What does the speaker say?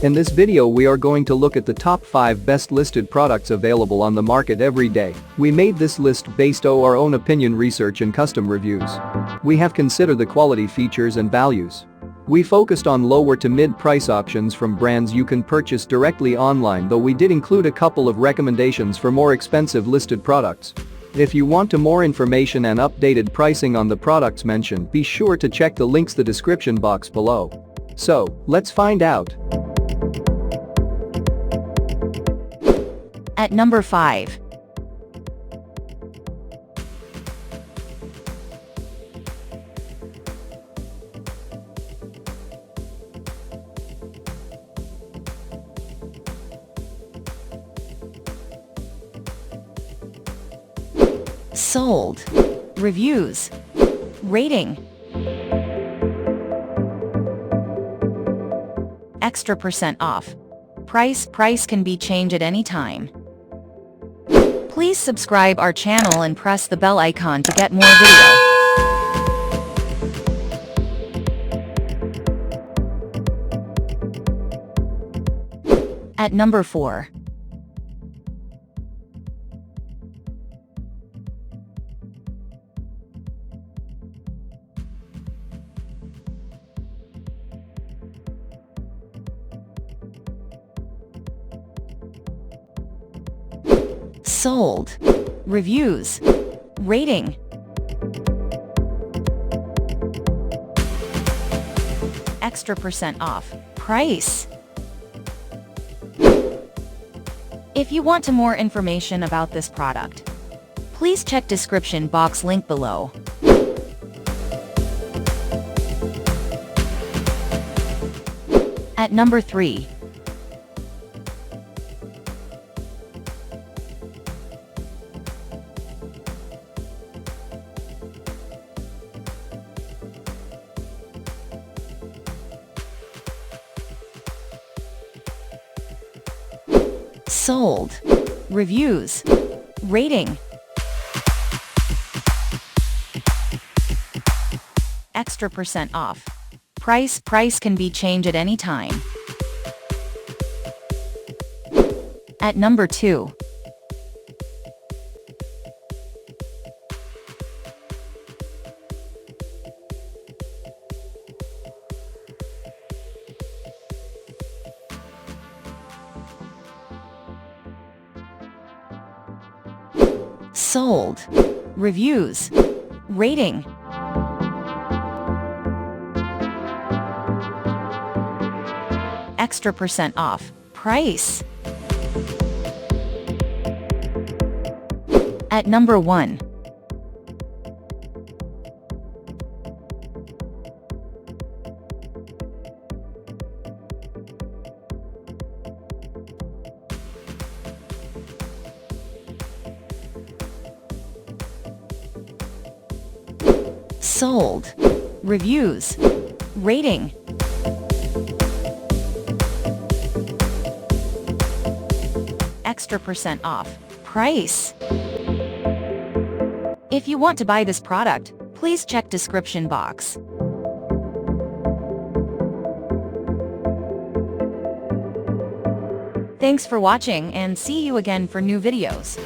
In this video we are going to look at the top 5 best listed products available on the market every day. We made this list based on our own opinion research and custom reviews. We have considered the quality features and values. We focused on lower to mid price options from brands you can purchase directly online, though we did include a couple of recommendations for more expensive listed products. If you want more information and updated pricing on the products mentioned, be sure to check the links in the description box below. So, let's find out. At number 5. Sold. Reviews. Rating. Extra % off. Price can be changed at any time. Please subscribe our channel and press the bell icon to get more video. At number 4. Sold. Reviews. Rating. Extra % off. Price. If you want more information about this product, please check description box link below. At number 3. Sold. Reviews. Rating. Extra % off. Price can be changed at any time. At number 2. Sold. Reviews. Rating. Extra % off. Price. At number 1. Sold. Reviews. Rating. Extra % off. Price. If you want to buy this product, please check description box. Thanks for watching and see you again for new videos.